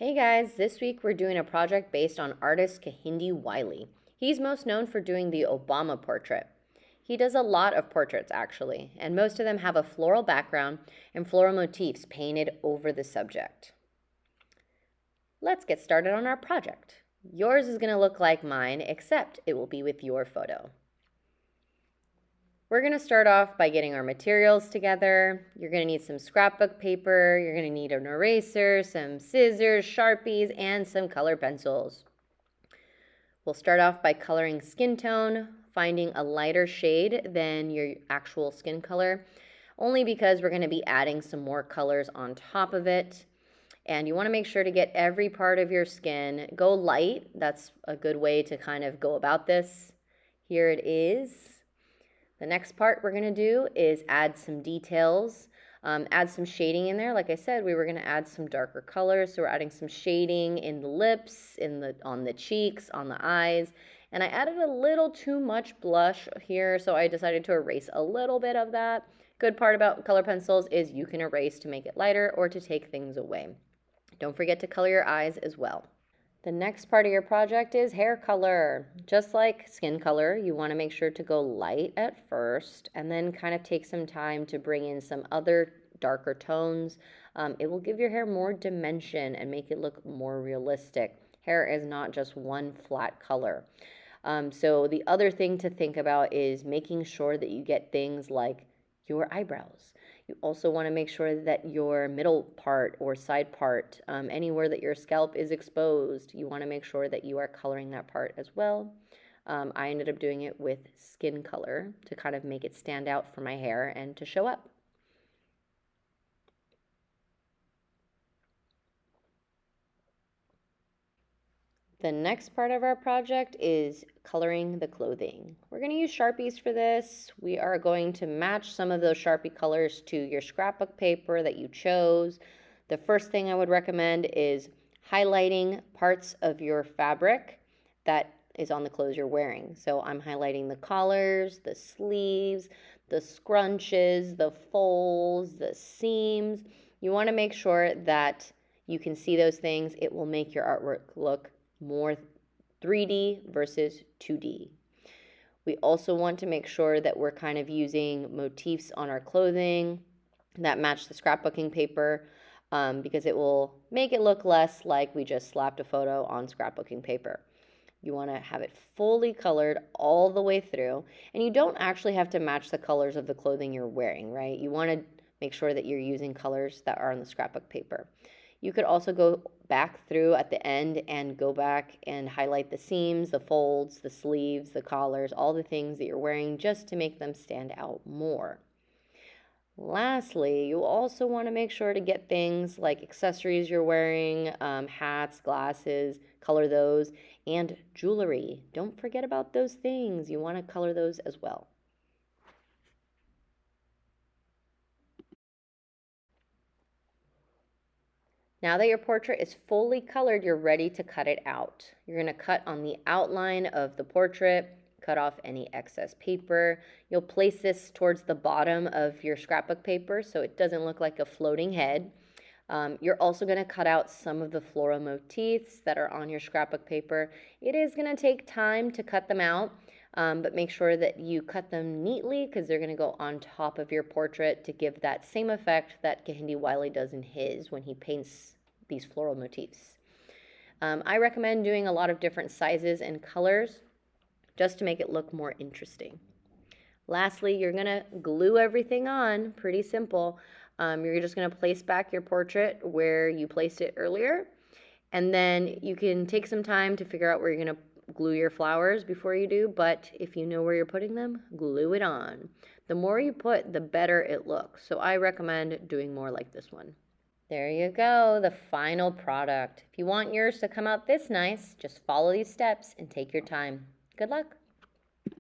Hey guys, this week we're doing a project based on artist Kehinde Wiley. He's most known for doing the Obama portrait. He does a lot of portraits actually, and most of them have a floral background and floral motifs painted over the subject. Let's get started on our project. Yours is going to look like mine, except it will be with your photo. We're going to start off by getting our materials together. You're going to need some scrapbook paper, you're going to need an eraser, some scissors, Sharpies, and some color pencils. We'll start off by coloring skin tone, finding a lighter shade than your actual skin color, only because we're going to be adding some more colors on top of it. And you want to make sure to get every part of your skin. Go light. That's a good way to kind of go about this. Here it is. The next part we're going to do is add some details, add some shading in there. Like I said, we were going to add some darker colors, so we're adding some shading in the lips, on the cheeks, on the eyes, and I added a little too much blush here, so I decided to erase a little bit of that. Good part about color pencils is you can erase to make it lighter or to take things away. Don't forget to color your eyes as well. The next part of your project is hair color. Just like skin color, you want to make sure to go light at first and then kind of take some time to bring in some other darker tones. It will give your hair more dimension and make it look more realistic. Hair is not just one flat color. So the other thing to think about is making sure that you get things like your eyebrows. You also want to make sure that your middle part or side part, anywhere that your scalp is exposed, you want to make sure that you are coloring that part as well. I ended up doing it with skin color to kind of make it stand out for my hair and to show up. The next part of our project is coloring the clothing. We're going to use Sharpies for this. We are going to match some of those Sharpie colors to your scrapbook paper that you chose. The first thing I would recommend is highlighting parts of your fabric that is on the clothes you're wearing. So I'm highlighting the collars, the sleeves, the scrunches, the folds, the seams. You want to make sure that you can see those things. It will make your artwork look more 3D versus 2D. We also want to make sure that we're kind of using motifs on our clothing that match the scrapbooking paper, because it will make it look less like we just slapped a photo on scrapbooking paper. You want to have it fully colored all the way through, and you don't actually have to match the colors of the clothing you're wearing, right? You want to make sure that you're using colors that are on the scrapbook paper. You could also go back through at the end and go back and highlight the seams, the folds, the sleeves, the collars, all the things that you're wearing just to make them stand out more. Lastly, you also want to make sure to get things like accessories you're wearing, hats, glasses, color those, and jewelry. Don't forget about those things. You want to color those as well. Now that your portrait is fully colored, you're ready to cut it out. You're going to cut on the outline of the portrait, cut off any excess paper. You'll place this towards the bottom of your scrapbook paper so it doesn't look like a floating head. You're also going to cut out some of the floral motifs that are on your scrapbook paper. It is going to take time to cut them out, but make sure that you cut them neatly because they're going to go on top of your portrait to give that same effect that Kehinde Wiley does in his when he paints these floral motifs. I recommend doing a lot of different sizes and colors just to make it look more interesting. Lastly, you're going to glue everything on, pretty simple. You're just going to place back your portrait where you placed it earlier, and then you can take some time to figure out where you're going to glue your flowers before you do, but if you know where you're putting them, glue it on. The more you put, the better it looks, so I recommend doing more like this one. There you go, the final product. If you want yours to come out this nice, just follow these steps and take your time. Good luck.